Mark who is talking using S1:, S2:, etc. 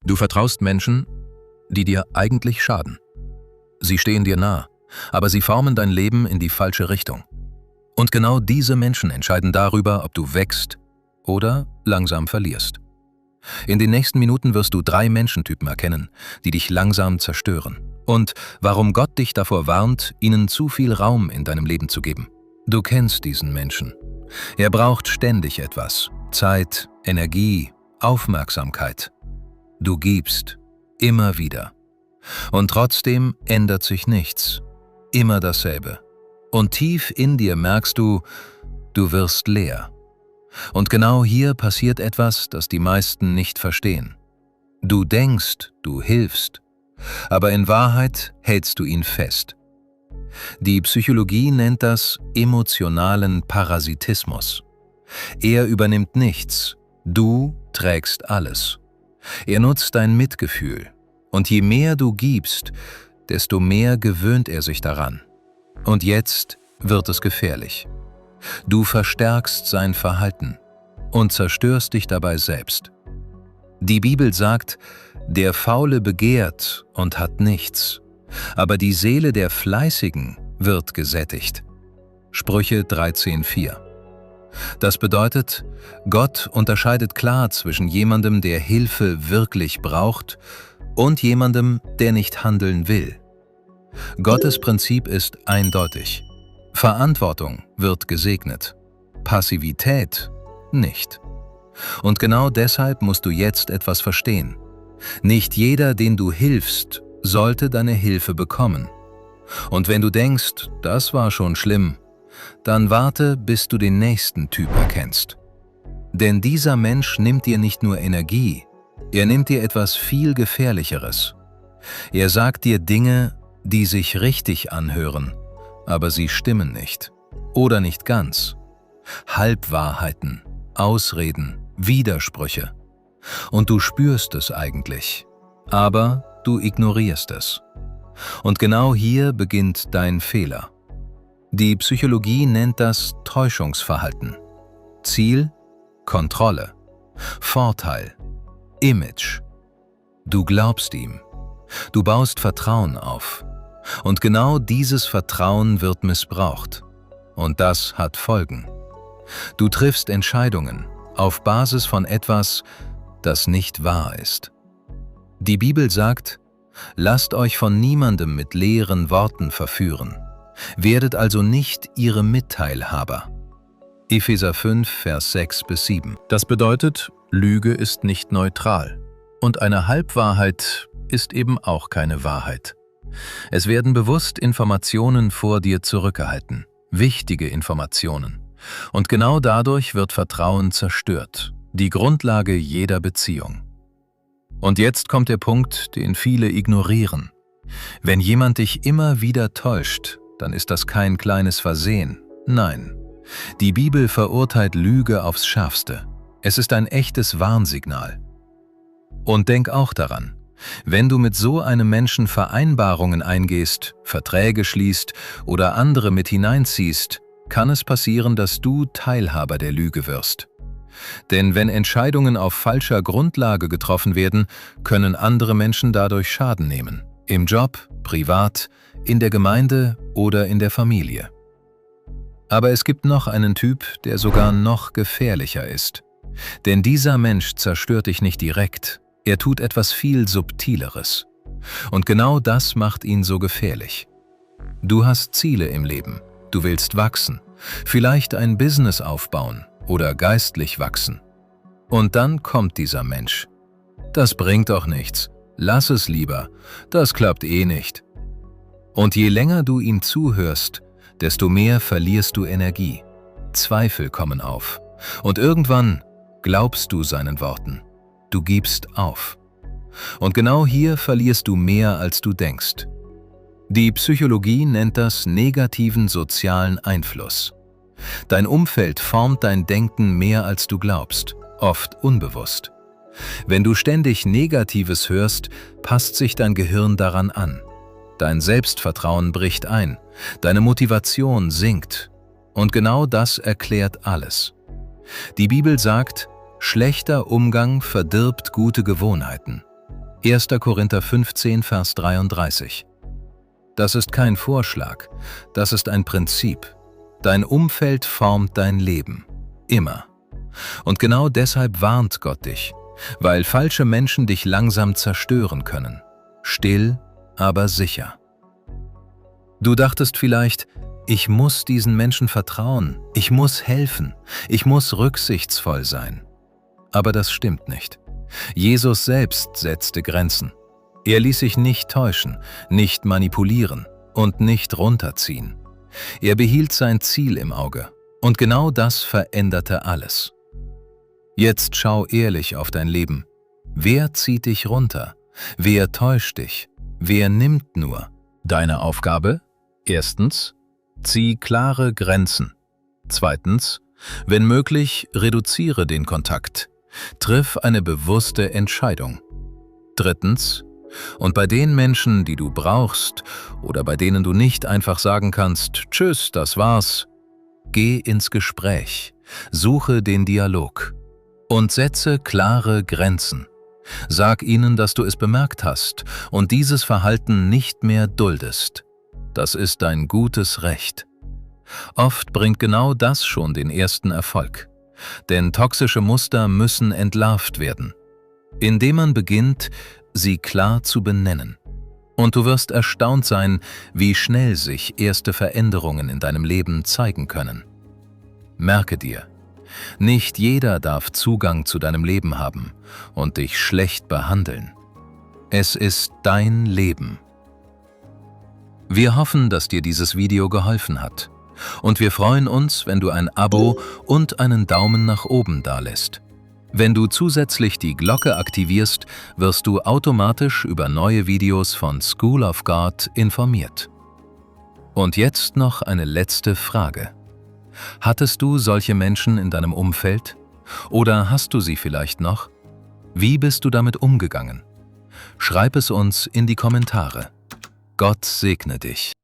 S1: Du vertraust Menschen, die dir eigentlich schaden. Sie stehen dir nah, aber sie formen dein Leben in die falsche Richtung. Und genau diese Menschen entscheiden darüber, ob du wächst oder langsam verlierst. In den nächsten Minuten wirst du 3 Menschentypen erkennen, die dich langsam zerstören. Und warum Gott dich davor warnt, ihnen zu viel Raum in deinem Leben zu geben. Du kennst diesen Menschen. Er braucht ständig etwas: Zeit, Energie, Aufmerksamkeit. Du gibst, immer wieder. Und trotzdem ändert sich nichts. Immer dasselbe. Und tief in dir merkst du, du wirst leer. Und genau hier passiert etwas, das die meisten nicht verstehen. Du denkst, du hilfst, aber in Wahrheit hältst du ihn fest. Die Psychologie nennt das emotionalen Parasitismus. Er übernimmt nichts, du trägst alles. Er nutzt dein Mitgefühl, und je mehr du gibst, desto mehr gewöhnt er sich daran. Und jetzt wird es gefährlich. Du verstärkst sein Verhalten und zerstörst dich dabei selbst. Die Bibel sagt, der Faule begehrt und hat nichts, aber die Seele der Fleißigen wird gesättigt. Sprüche 13,4. Das bedeutet, Gott unterscheidet klar zwischen jemandem, der Hilfe wirklich braucht, und jemandem, der nicht handeln will. Gottes Prinzip ist eindeutig. Verantwortung wird gesegnet, Passivität nicht. Und genau deshalb musst du jetzt etwas verstehen. Nicht jeder, den du hilfst, sollte deine Hilfe bekommen. Und wenn du denkst, das war schon schlimm, dann warte, bis du den nächsten Typ erkennst. Denn dieser Mensch nimmt dir nicht nur Energie, er nimmt dir etwas viel Gefährlicheres. Er sagt dir Dinge, die sich richtig anhören, aber sie stimmen nicht. Oder nicht ganz. Halbwahrheiten, Ausreden, Widersprüche. Und du spürst es eigentlich, aber du ignorierst es. Und genau hier beginnt dein Fehler. Die Psychologie nennt das Täuschungsverhalten. Ziel: Kontrolle. Vorteil: Image. Du glaubst ihm. Du baust Vertrauen auf. Und genau dieses Vertrauen wird missbraucht. Und das hat Folgen. Du triffst Entscheidungen auf Basis von etwas, das nicht wahr ist. Die Bibel sagt, lasst euch von niemandem mit leeren Worten verführen. Werdet also nicht ihre Mitteilhaber. Epheser 5, Vers 6-7. Das bedeutet, Lüge ist nicht neutral. Und eine Halbwahrheit ist eben auch keine Wahrheit. Es werden bewusst Informationen vor dir zurückgehalten. Wichtige Informationen. Und genau dadurch wird Vertrauen zerstört. Die Grundlage jeder Beziehung. Und jetzt kommt der Punkt, den viele ignorieren. Wenn jemand dich immer wieder täuscht, dann ist das kein kleines Versehen. Nein. Die Bibel verurteilt Lüge aufs Schärfste. Es ist ein echtes Warnsignal. Und denk auch daran, wenn du mit so einem Menschen Vereinbarungen eingehst, Verträge schließt oder andere mit hineinziehst, kann es passieren, dass du Teilhaber der Lüge wirst. Denn wenn Entscheidungen auf falscher Grundlage getroffen werden, können andere Menschen dadurch Schaden nehmen. Im Job, privat, in der Gemeinde oder in der Familie. Aber es gibt noch einen Typ, der sogar noch gefährlicher ist. Denn dieser Mensch zerstört dich nicht direkt, er tut etwas viel Subtileres. Und genau das macht ihn so gefährlich. Du hast Ziele im Leben, du willst wachsen, vielleicht ein Business aufbauen oder geistlich wachsen. Und dann kommt dieser Mensch. Das bringt doch nichts, lass es lieber, das klappt eh nicht. Und je länger du ihm zuhörst, desto mehr verlierst du Energie. Zweifel kommen auf. Und irgendwann glaubst du seinen Worten. Du gibst auf. Und genau hier verlierst du mehr, als du denkst. Die Psychologie nennt das negativen sozialen Einfluss. Dein Umfeld formt dein Denken mehr, als du glaubst, oft unbewusst. Wenn du ständig Negatives hörst, passt sich dein Gehirn daran an. Dein Selbstvertrauen bricht ein, deine Motivation sinkt. Und genau das erklärt alles. Die Bibel sagt, schlechter Umgang verdirbt gute Gewohnheiten. 1. Korinther 15, Vers 33. Das ist kein Vorschlag, das ist ein Prinzip. Dein Umfeld formt dein Leben. Immer. Und genau deshalb warnt Gott dich, weil falsche Menschen dich langsam zerstören können. Still, aber sicher. Du dachtest vielleicht, ich muss diesen Menschen vertrauen, ich muss helfen, ich muss rücksichtsvoll sein. Aber das stimmt nicht. Jesus selbst setzte Grenzen. Er ließ sich nicht täuschen, nicht manipulieren und nicht runterziehen. Er behielt sein Ziel im Auge. Und genau das veränderte alles. Jetzt schau ehrlich auf dein Leben. Wer zieht dich runter? Wer täuscht dich? Wer nimmt nur? Deine Aufgabe? Erstens, zieh klare Grenzen. Zweitens, wenn möglich, reduziere den Kontakt. Triff eine bewusste Entscheidung. Drittens, und bei den Menschen, die du brauchst oder bei denen du nicht einfach sagen kannst, tschüss, das war's, geh ins Gespräch, suche den Dialog und setze klare Grenzen. Sag ihnen, dass du es bemerkt hast und dieses Verhalten nicht mehr duldest. Das ist dein gutes Recht. Oft bringt genau das schon den ersten Erfolg. Denn toxische Muster müssen entlarvt werden, indem man beginnt, sie klar zu benennen. Und du wirst erstaunt sein, wie schnell sich erste Veränderungen in deinem Leben zeigen können. Merke dir, nicht jeder darf Zugang zu deinem Leben haben und dich schlecht behandeln. Es ist dein Leben. Wir hoffen, dass dir dieses Video geholfen hat. Und wir freuen uns, wenn du ein Abo und einen Daumen nach oben dalässt. Wenn du zusätzlich die Glocke aktivierst, wirst du automatisch über neue Videos von School of God informiert. Und jetzt noch eine letzte Frage. Hattest du solche Menschen in deinem Umfeld? Oder hast du sie vielleicht noch? Wie bist du damit umgegangen? Schreib es uns in die Kommentare. Gott segne dich.